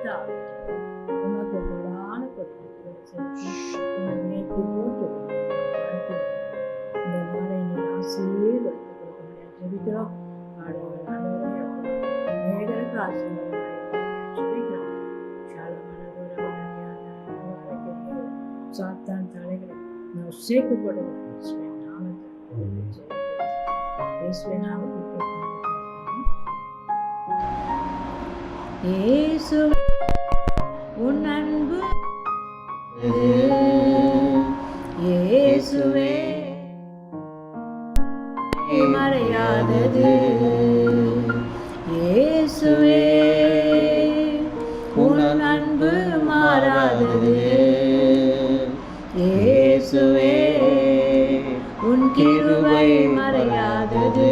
பரிசுத்த ஆவியானவரே, உமக்கு கொடான கொடான செலுத்தி உம்மை உயர்த்தி போட்டு இந்த நாளை நீர் ஆசீர்வதித்துக் கொடுக்க முடியாது ஜெபிக்கிறோம். அநேகருக்கு ஆசீர்வாதமாய் ஜெபிக்கிறோம். சாத்தான் தலைகளை நாம் சேர்த்து போடுகிறோம். இயேசுவே உன் அன்பு, இயேசுவே மறையாதது, இயேசுவே உன் அன்பு மாறாதது, இயேசுவே உன் கிருபை மறையாதது.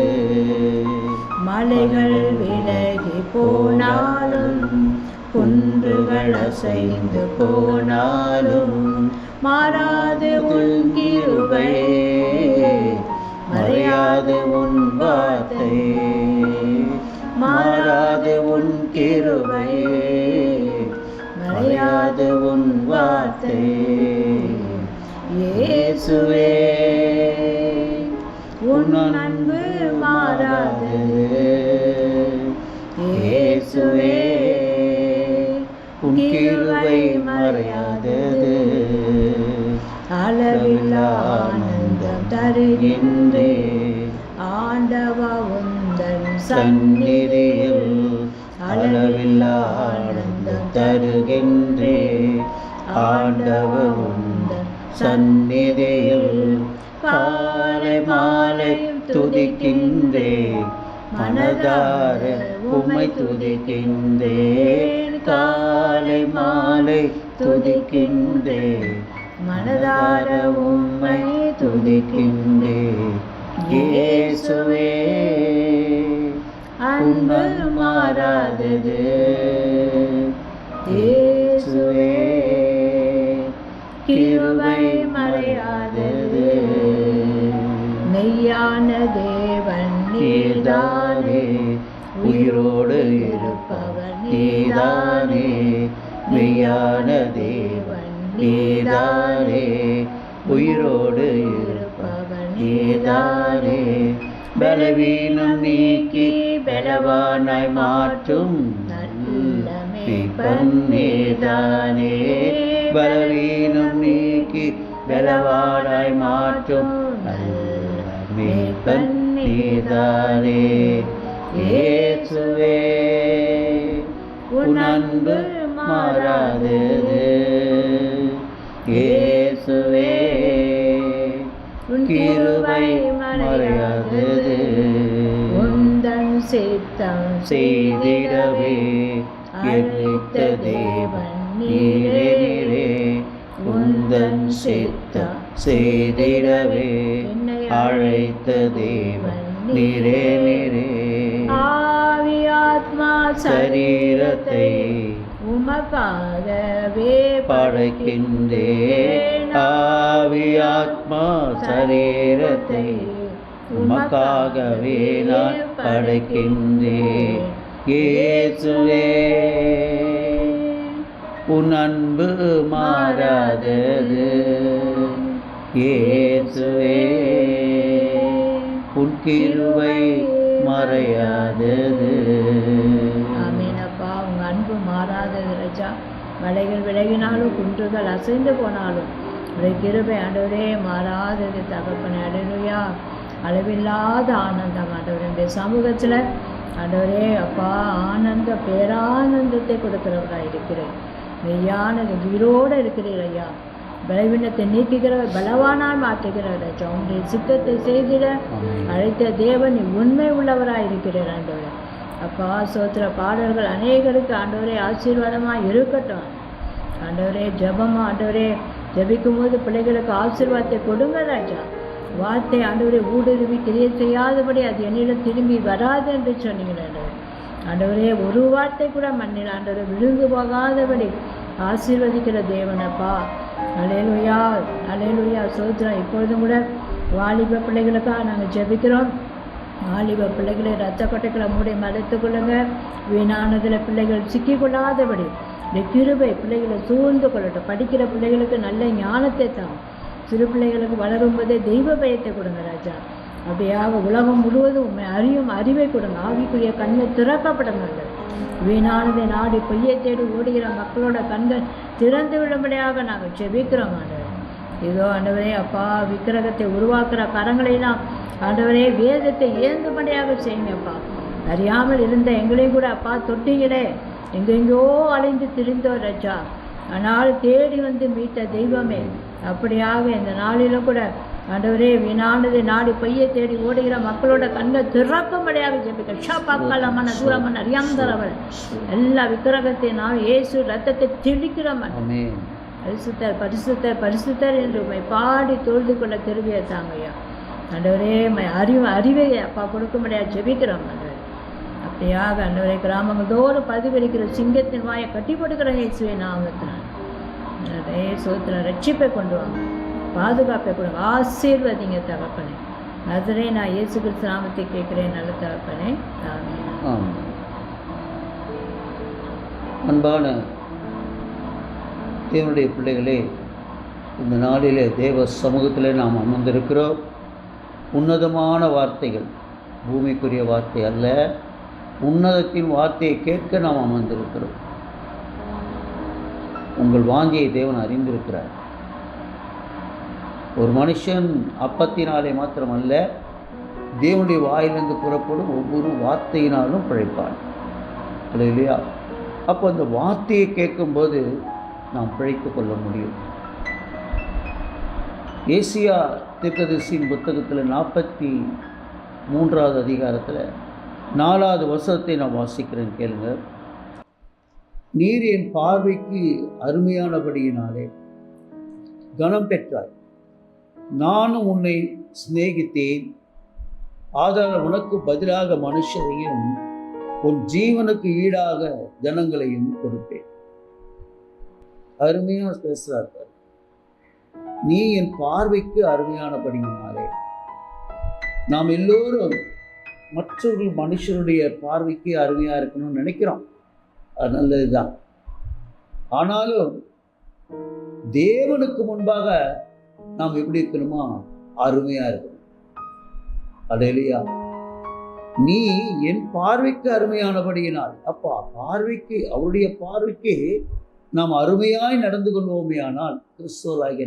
மலைகள் விலகி போனாலும் குன்றுகள் அசைந்து போனாலும் மாறாது உன் கிருபை, மறையாது உன் வார்த்தை, மாறாது உன் கிருபை, மறையாது உன் வார்த்தை. இயேசுவே உன் அன்பு மாறாதது, இயேசுவே உன் கிருபை மறையாதது. அளவில்லா ஆனந்தம் தருகின்றே ஆண்டவா உந்தன் சந்நிதியில், அளவில்லா ஆனந்தம் தருகின்றே ஆண்டவ உந்தன் சந்நிதியில். காலை மாலை துதிக்கின்றேன், மனதார உம்மை துதிக்கின்றேன். காலை மாலை துதிக்கின்றேன், மனதார உம்மை துதிக்கின்றேன். இயேசுவே அன்பு மாறாதது, இயேசுவே கிருபை மறையாதது. மெய்யான தேவன் நீர்தானே, உயிரோடு இருப்பவர் நீர்தானே. மெய்யான தேவன் நீர்தானே, உயிரோடு இருப்பவர் நீர்தானே. பலவீனம் நீக்கி பலவானாய் மாற்றும் நல்ல மேய்ப்பன் நீர்தானே. பலவீனம் நீக்கி பலவானாய் மாற்றும் நல்ல மேய்ப்பன் நீர்தானே. இயேசுவே உன் அன்பு மாறாதது, இயேசுவே உன் கிருபை மறையாதது. உந்தன் சித்தம் செய்திடவே அழைத்த தேவன் நீரே நீரே. உந்தன் சித்தம் செய்திடவே அழைத்த தேவன் நீரே நீரே. ஆவி ஆத்மா சரீரத்தை உமக்காகவே படைக்கின்றேன். ஆவி ஆத்மா சரீரத்தை உமக்காகவே நான் படைக்கின்றேன். இயேசுவே உன் அன்பு மாறாதது, இயேசுவே உன் கிருபை மறையாதது. ஆமீனப்பா, உங்க அன்பு மாறாதது ராஜா. மலைகள் விலகினாலும் குன்றுகள் அசைந்து போனாலும் உடைய கிருபை ஆண்டவரே மாறாதது தகப்பனே. அல்லேலூயா. அளவில்லாத ஆனந்தம் ஆண்டவருடைய சமூகத்தில் ஆண்டவரே அப்பா ஆனந்த பேரானந்தத்தை கொடுக்கிறவராக இருக்கிறேன். மெய்யானது உயிரோடு இருக்கிறீர் ஐயா. பலவீனத்தை நீக்குகிறவர் பலவானால் மாற்றுகிறவர் ராஜா. உங்களுடைய சித்தத்தை செய்திட அழைத்த தேவன் உண்மை உள்ளவராக இருக்கிறார் ஆண்டவரே. அப்பா சோத்திர பாடல்கள் அநேகருக்கு ஆண்டவரே ஆசீர்வாதமாக இருக்கட்டும் ஆண்டவரே. ஜபமாக ஆண்டவரே ஜபிக்கும் போது பிள்ளைகளுக்கு ஆசீர்வாதத்தை கொடுங்க ராஜா. வார்த்தை ஆண்டவரை ஊடுருவி கிரியை செய்யாதபடி அது என்னிடம் திரும்பி வராது என்று சொன்னீங்க ஆண்டவரே. ஒரு வார்த்தை கூட மண்ணில் ஆண்டவரை விழுந்து போகாதபடி ஆசீர்வதிக்கிற தேவனப்பா. அல்லேலூயா அல்லேலூயா சோத்திரம். இப்பொழுதும் கூட வாலிப பிள்ளைகளுக்காக நாங்கள் ஜெபிக்கிறோம். வாலிப பிள்ளைகளை ரத்த கொட்டைகளை மூடி மறைத்துக் கொள்ளுங்க. வீணானதில் பிள்ளைகள் சிக்கிக்கொள்ளாதபடி இந்த கிருபை பிள்ளைகளை சூழ்ந்து கொள்ளட்டும். படிக்கிற பிள்ளைகளுக்கு நல்ல ஞானத்தை தான். சிறு பிள்ளைகளுக்கு வளரும்போதே தெய்வ பயத்தை கொடுங்க ராஜா. அப்படியாக உலகம் முழுவதும் உண்மை அறிவை கொடுங்க. ஆவிக்குரிய கண்ணை திறக்கப்படுங்க. வீணானதை நாடி பொய்யை தேடி ஓடுகிற மக்களோட கண்கள் திறந்து விடும்படியாக நாங்கள் செபிக்கிறோம் ஆண்டவர். இதோ ஆண்டவரே அப்பா, விக்கிரகத்தை உருவாக்குற கரங்களெல்லாம் ஆண்டவரே வேதத்தை ஏந்தும்படியாக செய்யுங்கப்பா. அறியாமல் இருந்த எங்களையும் கூட அப்பா தொட்டிங்களே, எங்கெங்கோ அலைந்து திரிந்தோர் ராஜா. ஆனால் தேடி வந்து மீட்ட தெய்வமே, அப்படியாக இந்த நாளிலும் கூட ஆண்டவரே வீணானது நாடி பொய்யை தேடி ஓடுகிற மக்களோட கண்கள் திறக்கும்படியாக ஜெபிக்க. ஷாப்பாக்காலமான தூரமான அறியாந்தரவள் எல்லா விக்கிரகத்தையும் நான் இயேசு ரத்தத்தை தெளிக்கிறோம். பரிசுத்தர் பரிசுத்தர் பரிசுத்தர் என்று உண்மை பாடி தொழுது கொள்ள திரும்பிய தாங்கய்யா. ஆண்டவரே அறிவை அப்பா கொடுக்கும்படியாக ஜெபிக்கிறோம். ஆண்டவர் அப்படியாக ஆண்டவரே கிராமங்கள் தோறும் பதிவளிக்கிற சிங்கத்தின் வாயை கட்டி போட்டுக்கிற இயேசுவை நாமத்தினான் சோத்திர ரட்சிப்பை கொண்டு வாங்க, பாதுகாப்பை கொடுங்க, ஆசீர்வதிங்க தகப்பனே. அதுலே நான் இயேசு கிறிஸ்து நாமத்தை கேட்கிறேன் நல்ல தகப்பனே. ஆமென். அன்பான தேவனுடைய பிள்ளைகளே, இந்த நாளிலே தேவ சமூகத்தில் நாம் அமர்ந்திருக்கிறோம். உன்னதமான வார்த்தைகள், பூமிக்குரிய வார்த்தை அல்ல, உன்னதத்தின் வார்த்தையை கேட்க நாம் அமர்ந்திருக்கிறோம். உங்கள் வாஞ்சியை தேவன் அறிந்திருக்கிறார். ஒரு மனுஷன் அப்பத்தினாலே மாத்திரமல்ல, தேவனுடைய வாயிலிருந்து புறப்படும் ஒவ்வொரு வார்த்தையினாலும் பிழைப்பான். இல்லையா? அப்போ அந்த வார்த்தையை கேட்கும்போது நாம் பிழைத்து கொள்ள முடியும். ஏசியா தீர்க்கதரிசியின் புத்தகத்தில் 43வது அதிகாரத்தில் 4வது வசனத்தை நான் வாசிக்கிறேன், கேளுங்க. நீர் என் பார்வைக்கு அருமையானபடியினாலே கனம் பெற்றாய், நானும் உன்னை சிநேகித்தேன், ஆதலால் உனக்கு பதிலாக மனுஷரையும் உன் ஜீவனுக்கு ஈடாக ஜனங்களையும் கொடுப்பேன். அருமையாக பேசுறார்கள். நீ என் பார்வைக்கு அருமையானபடியினாலே. நாம் எல்லோரும் மற்றவர்கள் மனுஷருடைய பார்வைக்கு அருமையாக இருக்கணும்னு நினைக்கிறோம், அது நல்லதுதான். ஆனாலும் தேவனுக்கு முன்பாக நாம் எப்படி இருக்கணுமா? அருமையா இருக்கணும். அல்லேலூயா. நீ என் பார்வைக்கு அருமையானபடியினால், அப்பா பார்வைக்கு, அவருடைய பார்வைக்கு நாம் அருமையாய் நடந்து கொள்வோமே ஆனால் கிறிஸ்துவராகிய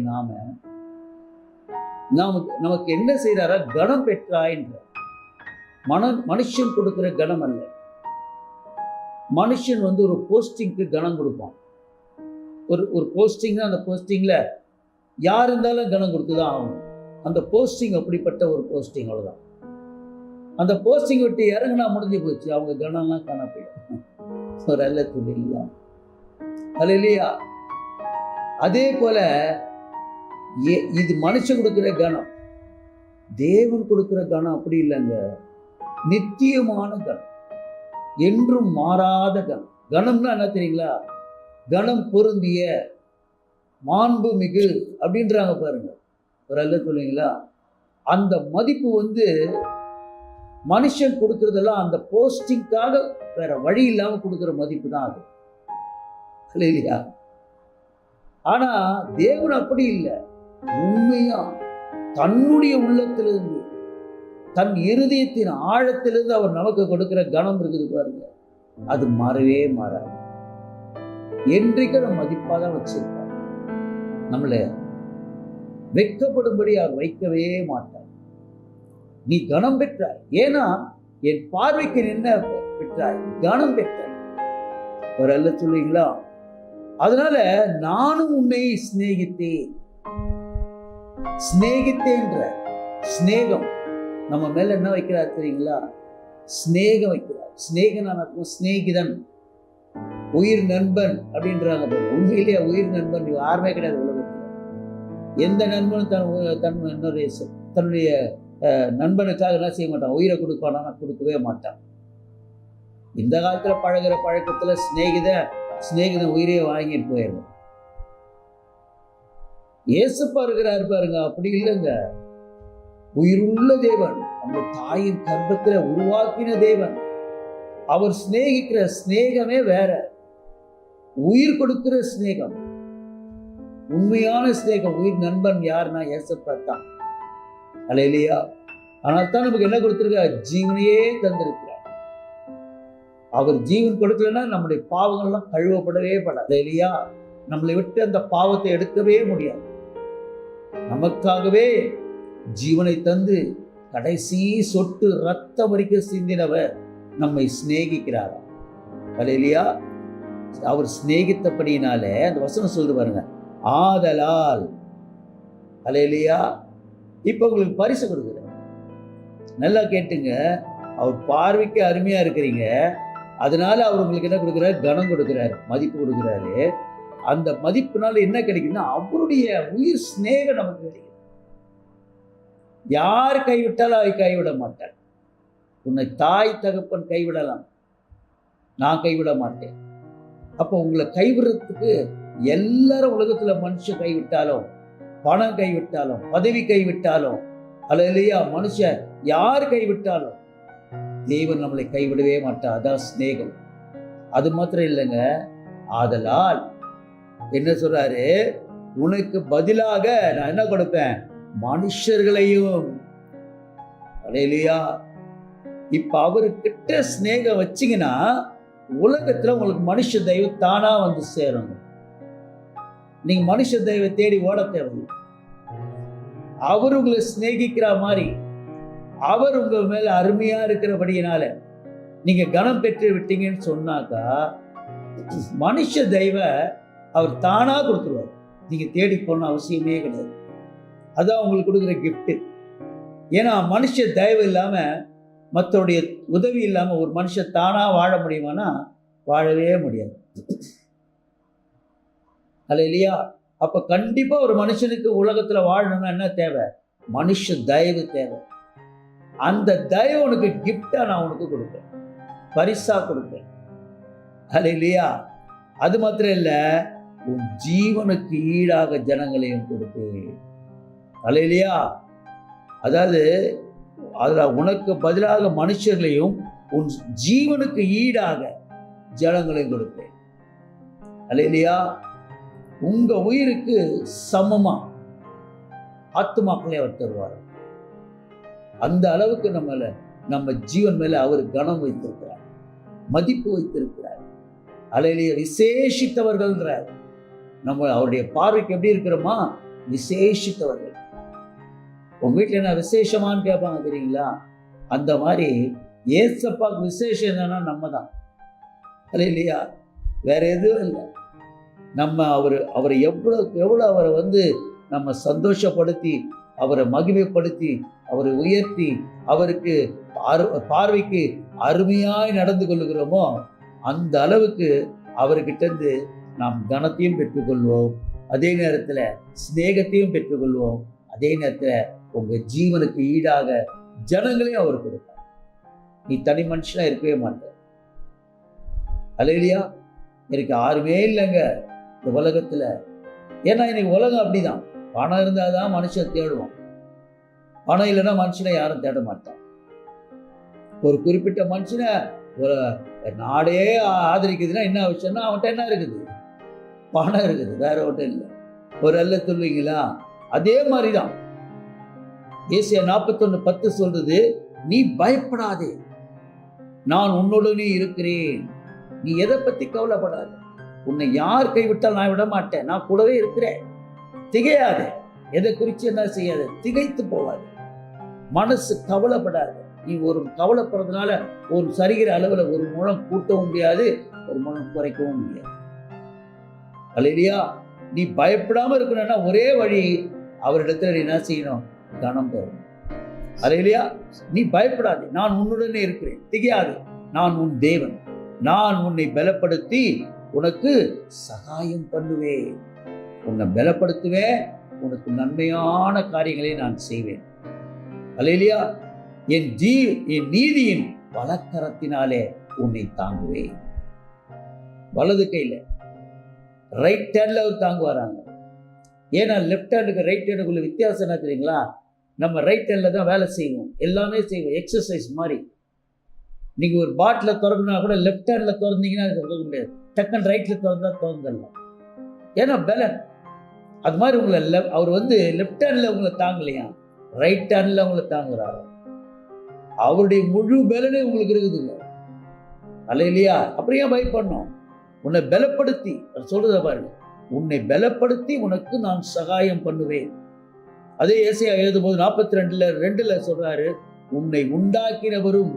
நமக்கு என்ன செய்யறாரா? கனம் பெற்றாயின்ற மனுஷன் கொடுக்கிற கனம் அல்ல. மனுஷன் ஒரு போஸ்டிங்க்கு கனம் கொடுப்பான். ஒரு போஸ்டிங்னா அந்த போஸ்டிங்ல யார் இருந்தாலும் கனம் கொடுத்துதான் ஆகணும். அந்த போஸ்டிங் அப்படிப்பட்ட ஒரு போஸ்டிங், அவ்வளவுதான். அந்த போஸ்டிங் விட்டு இறங்கினா முடிஞ்சு போச்சு, அவங்க கனம்லாம் காண போயிடும். ஒரு அல்லத்துல இல்லையா? அல்லேலூயா. அதே போல இது மனுஷன் கொடுக்கிற கனம், தேவன் கொடுக்கிற கனம் அப்படி இல்லைங்க. நித்தியமான கனம், என்றும் மாறாத கனம். கனம்னா என்ன தெரியுங்களா? கனம் பொருந்திய, மாண்பு மிகு அப்படின்றாங்க பாருங்க. ஒரு அல்ல சொல்லுவீங்களா? அந்த மதிப்பு மனுஷன் கொடுக்கறதெல்லாம் அந்த போஸ்டிங்காக வேற வழி இல்லாம கொடுக்கிற மதிப்பு தான் அது, இல்லையா? ஆனா தேவன் அப்படி இல்லை. உண்மையா தன்னுடைய உள்ளத்திலிருந்து, தன் இருதயத்தின் ஆழத்திலிருந்து அவர் நமக்கு கொடுக்கிற கனம் இருக்குது பாருங்க, அது மாறவே மாறாது. என்றைக்கு நம்ம மதிப்பாக தான் வச்சிருப்பார். நம்மளை வெட்கப்படும்படி அவர் வைக்கவே மாட்டார். நீ கனம் பெற்றாய், ஏன்னா என் பார்வைக்கு என்ன பெற்றாய்? கனம் பெற்றாய். ஒரு அல்ல சொல்லுவீங்களா? அதனால நானும் உன்னை சிநேகித்தேன். சிநேகித்தேன்ற ஸ்நேகம் நம்ம மேல என்ன வைக்கிறார் தெரியுங்களா? ஸ்நேகம் வைக்கிறார். ஸ்நேகனான ஸ்நேகிதன், உயிர் நண்பன் அப்படின்றாங்க. உண்மையிலேயே உயிர் நண்பன் யாருமே கிடையாது உலகத்தில். எந்த நண்பனும் தன்னுடைய நண்பனுக்காக என்ன செய்ய மாட்டான்? உயிரை கொடுப்பானா? கொடுக்கவே மாட்டான். இந்த காலத்துல பழகிற பழக்கத்துல சிநேகிதன் உயிரையே வாங்கிட்டு போயிடும். இயேசுப்பா இருக்கிறாரு பாருங்க, அப்படி இல்லைங்க. உயிருள்ள தேவன், நம்மளை தாயின் கர்ப்பத்துல உருவாக்கின தேவன். அவர் சிநேகிக்கிற சிநேகமே வேற. உயிர் கொடுக்கிற சிநேகம், உண்மையான சிநேகம். உயிர் நண்பன் யாருன்னா இயேசுப்பா தான். அல்லேலூயா. ஆனால் தான் நமக்கு என்ன கொடுத்திருக்கார்? ஜீவனையே தந்திருக்கிறார். அவர் ஜீவன் கொடுக்கலன்னா நம்முடைய பாவங்கள்லாம் கழுவப்படவே படாது இல்லையா? நம்மளை விட்டு அந்த பாவத்தை எடுக்கவே முடியாது. நமக்காகவே ஜீவனை தந்து கடைசி சொட்டு ரத்தம் வரைக்கும் சிந்தினவர் நம்மை சிநேகிக்கிறாரா? இல்லையா? அவர் சிநேகித்தபடினாலே அந்த வசனம் சொல்லுது பாருங்க, ஆதலால். அல்லேலூயா. இப்ப உங்களுக்கு பரிசு கொடுக்குற, நல்லா கேட்டுங்க. அவர் பார்வைக்கு அருமையா இருக்கிறீங்க, அதனால அவர் உங்களுக்கு என்ன கொடுக்குறாரு? கனம் கொடுக்குறாரு, மதிப்பு கொடுக்குறாரு. அந்த மதிப்புனால என்ன கிடைக்குதுன்னா அவருடைய உயிர் சிநேகம் நமக்கு கிடைக்கும். யார் கைவிட்டாலும் அதை கைவிட மாட்டார். உன்னை தாய் தகப்பன் கைவிடலாம், நான் கைவிட மாட்டேன். அப்போ உங்களை கைவிடுறதுக்கு எல்லாரும் உலகத்துல மனுஷன் கைவிட்டாலும், பணம் கைவிட்டாலும், பதவி கைவிட்டாலும், அல்லேலூயா, மனுஷன் யார் கைவிட்டாலும் தேவன் நம்மளை கைவிடவே மாட்டார். அதான் சிநேகம். அது மாத்திரம் இல்லைங்க, ஆதலால் என்ன சொல்றாரு? உனக்கு பதிலாக நான் என்ன கொடுப்பேன்? மனுஷர்களையும். அல்லேலூயா. இப்ப அவர்கிட்ட சிநேகம் வச்சீங்கன்னா உலகத்துல உங்களுக்கு மனுஷ தெய்வம் தானா வந்து சேரும். நீங்க மனுஷ தெய்வ தேடி ஓட தேவையில்லை. அவர் உங்களை சிநேகிக்கிற மாதிரி, அவர் உங்க மேல அருமையா இருக்கிறபடியினால நீங்க கனம் பெற்று விட்டீங்கன்னு சொன்னாக்கா மனுஷ தெய்வ அவர் தானா கொடுத்துருவார். நீங்க தேடி போன அவசியமே கிடையாது. அதான் உங்களுக்கு கொடுக்குற கிஃப்ட். ஏன்னா மனுஷ தயவு இல்லாம, மற்றவருடைய உதவி இல்லாம ஒரு மனுஷன் தானா வாழ முடியுமானா வாழவே முடியாது. அல்லேலூயா. அப்ப கண்டிப்பா ஒரு மனுஷனுக்கு உலகத்துல வாழணும்னா என்ன தேவை? மனுஷ தயவு தேவை. அந்த தயவு உனக்கு கிஃப்டா நான் உனக்கு கொடுப்பேன், பரிசா கொடுப்பேன். அல்லேலூயா. அது மாத்திரம் இல்ல, உன் ஜீவனுக்கு ஈடாக ஜனங்களையும் கொடுப்பேன். அல்லேலூயா. அதாவது அதுல உனக்கு பதிலாக மனுஷர்களையும் உன் ஜீவனுக்கு ஈடாக ஜனங்களையும் கொடுப்பேன். அல்லேலூயா. உங்க உயிருக்கு சமமா ஆத்துமாக்களே அவர் தருவார். அந்த அளவுக்கு நம்ம ஜீவன் மேல அவர் கனம் வைத்திருக்கிறார், மதிப்பு வைத்திருக்கிறார். அல்லேலூயா. விசேஷித்தவர்கள்ன்றார். நம்ம அவருடைய பார்வைக்கு எப்படி இருக்கிறோமா? விசேஷித்தவர்கள். உங்க வீட்டுல என்ன விசேஷமானு கேட்பாங்க தெரியுங்களா? அந்த மாதிரி ஏசப்பாக்கு விசேஷம் என்னன்னா நம்ம தான். அல்லேலூயா. வேற எதுவும் இல்லை. நம்ம அவரை எவ்வளவு அவரை நம்ம சந்தோஷப்படுத்தி, அவரை மகிமைப்படுத்தி, அவரை உயர்த்தி, அவருக்கு பார்வைக்கு அருமையாய் நடந்து கொள்ளுகிறோமோ அந்த அளவுக்கு அவர்கிட்ட இருந்து நாம் கனத்தையும் பெற்றுக்கொள்வோம், அதே நேரத்துல சிநேகத்தையும் பெற்றுக்கொள்வோம், அதே நேரத்துல உங்க ஜீவனுக்கு ஈடாக ஜனங்களையும் அவர் கொடுப்பார். நீ தனி மனுஷனா இருக்கவே மாட்ட. அல்லேலூயா. எனக்கு யாருமே இல்லைங்க இந்த உலகத்துல. ஏன்னா இன்னைக்கு உலகம் அப்படிதான். பணம் இருந்தாதான் மனுஷன் தேடுவான், பணம் இல்லைன்னா மனுஷனை யாரும் தேட மாட்டான். ஒரு குறிப்பிட்ட மனுஷனை ஒரு நாடே ஆதரிக்குதுன்னா என்ன விஷயம்னா அவன்கிட்ட என்ன இருக்குது? பணம் இருக்குது, வேற ஒன்றும் இல்லை. ஒரு அல்ல சொல்லுவீங்களா? அதே மாதிரிதான் ஏசாயா 41:10 சொல்றது, நீ பயப்படாதே, நான் உன்னுடனே இருக்கிறேன். நீ எதை பத்தி கவலைப்படாத. உன்னை யார் கைவிட்டால் நான் விட மாட்டேன், நான் கூடவே இருக்கிறேன். திகையாத, எதை குறித்து என்ன செய்யாத, திகைத்து போவாது, மனசு கவலைப்படாது. நீ ஒரு கவலைப்படுறதுனால ஒரு சரிகிற அளவுல ஒரு முழம் கூட்டவும் முடியாது, ஒரு முழம் குறைக்கவும் முடியாது. அல்லேலூயா. நீ பயப்படாம இருக்கணும்னா ஒரே வழி, அவரிடத்துல என்ன செய்யணும்? கனம் பெறணும். அல்லேலூயா. நீ பயப்படாதே, நான் உன்னுடனே இருக்கிறேன். திகையாது, நான் உன் தேவன், நான் உன்னை பலப்படுத்தி உனக்கு சகாயம் பண்ணுவேன், உன்னை பலப்படுத்துவேன், உனக்கு நன்மையான காரியங்களை நான் செய்வேன். அல்லேலூயா. என் நீதியின் வலக்கரத்தினாலே உன்னை தாங்குவேன். வலது கையில, ரைட் ஹேண்ட்ல அவர் தாங்குவாராங்க. ஏன்னா லெஃப்ட் ஹேண்டுக்கு ரைட் ஹேண்டுக்குள்ள வித்தியாசம் என்ன தெரியுங்களா? நம்ம ரைட் ஹேண்டில் தான் வேலை செய்வோம், எல்லாமே செய்வோம், எக்ஸசைஸ் மாதிரி. நீங்கள் ஒரு பாட்டில் திறக்குனா கூட லெஃப்ட் ஹேண்டில் திறந்தீங்கன்னா அது திறக்க முடியாது, டக்குன்னு ரைட்டில் திறந்தா திறந்துடலாம். ஏன்னா பலன் அது மாதிரி உங்களை அவர் வந்து லெஃப்ட் ஹேண்டில் உங்களை தாங்கலையா, ரைட் ஹேண்டில் உங்களை தாங்குறாரு. அவருடைய முழு பலனே உங்களுக்கு இருக்குதுங்க. அல்லேலூயா. அப்படியே பயப்படணும். உன்னை பலப்படுத்தி சொல்றத பாருங்க, உன்னை பலப்படுத்தி உனக்கு நான் சகாயம் பண்ணுவேன். அதே ஏசாயா எழுதும்போது 42:2 சொல்றாரு, உன்னை உண்டாக்கினவரும்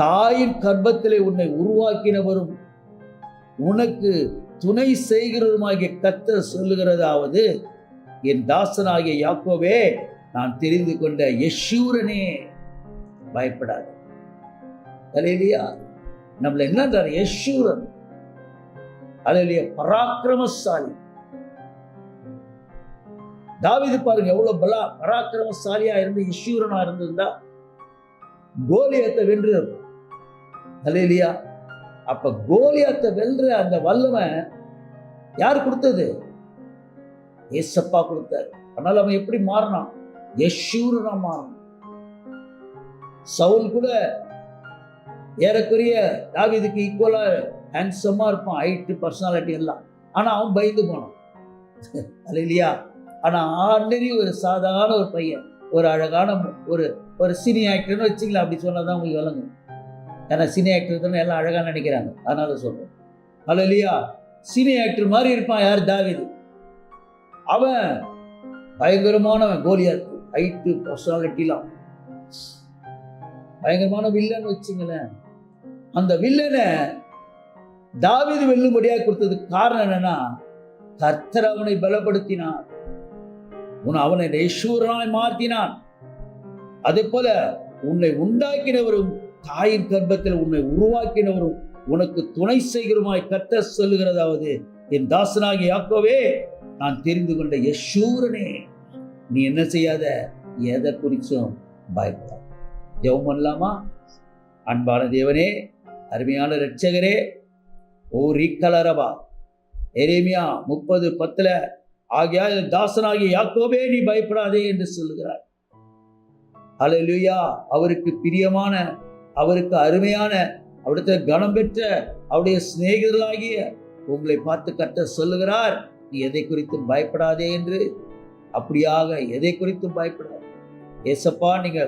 தாயின் கர்ப்பத்திலே உன்னை உருவாக்கினவரும் உனக்கு துணை செய்கிறவருமாகிய கர்த்தர் சொல்லுகிறதாவது, என் தாசனாகிய யாக்கோபே, நான் தெரிந்து கொண்ட யெஷூரனே, பயப்படாது. அல்லேலூயா. நம்மள என்னன்றார்? யெஷூரன். அல்லேலூயா. பராக்கிரமசாலி. தாவீது பாருங்க எவ்வளவு பராக்கிரமசாலியா இருந்து யெஷூரனா இருந்திருந்தா கோலியாத்தை வென்று. அல்லேலூயா. அப்ப கோலியாத்தை வெல்ற அந்த வல்லமை யார் கொடுத்தது? ஏசப்பா கொடுத்தார். அதனால அவன் எப்படி மாறினான்? யெஷூரனா மாறினான். சவுல் கூட ஏறக்குறைய தாவீதுக்கு ஈக்குவலா ஹேண்ட்ஸமா இருப்பான், ஹைட்டு, பர்சனாலிட்டி எல்லாம். ஆனா அவன் பயந்து போனான். அல்லேலூயா. ஆனா ஆர்டினரி ஒரு சாதாரண ஒரு பையன், ஒரு அழகான ஒரு சினி ஆக்டர்னு வச்சுக்கலாம், அப்படி சொன்னாதான் உங்களுக்கு விளங்கும். ஏன்னா சினி ஆக்டர் தானே எல்லாம் அழகா நினைக்கிறாங்க, அதனால சொல்றேன். அல்லேலூயா. சினி ஆக்டர் மாதிரி இருப்பான் யார்? தாவீது. அவன் பயங்கரமானவன். கோலியாத் ஹைட்டு, பர்சனாலிட்டிலாம் பயங்கரமான வில்லன் வச்சுங்களேன். அந்த வில்லனை தாவீது வெல்லும்படியாக கொடுத்ததுக்கு காரணம் என்னன்னா, கர்த்தர் அவனை பலப்படுத்தினான், அவனை யெஷூரனாய் மாற்றினான். அதே போல உன்னை உண்டாக்கினவரும் தாயின் கர்ப்பத்தில் உன்னை உருவாக்கினவரும் உனக்கு துணை செய்கிறமாய் கர்த்தர் சொல்லுகிறதாவது, என் தாசனாகிய யாக்கோபே, நான் தெரிந்து கொண்ட யெஷூரனே, நீ என்ன செய்யாத, எதை குறிச்சும் பயப்படாத. ஜெபம் பண்ணலாமா? அன்பான தேவனே, அருமையான இரட்சகரே, ஓ ரீக்கலரபா, எரேமியா 30:10 ஆகிய தாசனாகிய யாக்கோபே, நீ பயப்படாதே என்று சொல்லுகிறார். அல்லேலூயா. அவருக்கு பிரியமான, அவருக்கு அருமையான, அவருடைய கனம் பெற்ற அவருடைய சிநேகிதர்களாகிய உங்களை பார்த்து கர்த்தர் சொல்லுகிறார், நீ எதை குறித்தும் பயப்படாதே என்று. அப்படியாக எதை குறித்தும் பயப்படாது. ஏசப்பா, நீங்க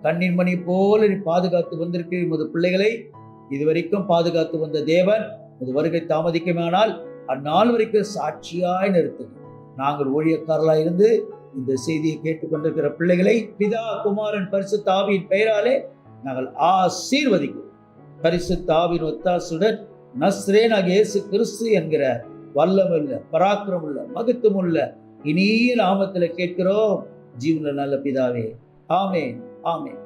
கண்ணின் மணி போல நீ பாதுகாத்து வந்திருக்கிற உமது பிள்ளைகளை இதுவரைக்கும் பாதுகாத்து வந்த தேவன், உமது வருகை தாமதிக்குமானால் அந்நாள் வரைக்கும் சாட்சியாய் நிறுத்துங்க. நாங்கள் ஊழியக்காரர்களாக இருந்து இந்த செய்தியை கேட்டுக்கொண்டிருக்கிற பிள்ளைகளை பிதா, குமாரன், பரிசுத்த ஆவியின் பெயராலே நாங்கள் ஆசீர்வதிக்கிறோம். பரிசுத்த ஆவியின் ஒத்தாசுடன் நஸ்ரேனாகிய இயேசு கிறிஸ்து என்கிற வல்லமுள்ள, பராக்கிரமுள்ள, மகத்துவமுள்ள இனிய நாமத்தில் கேட்கிறோம் ஜீவனுள்ள நல்ல பிதாவே. ஆமென், ஆமென்.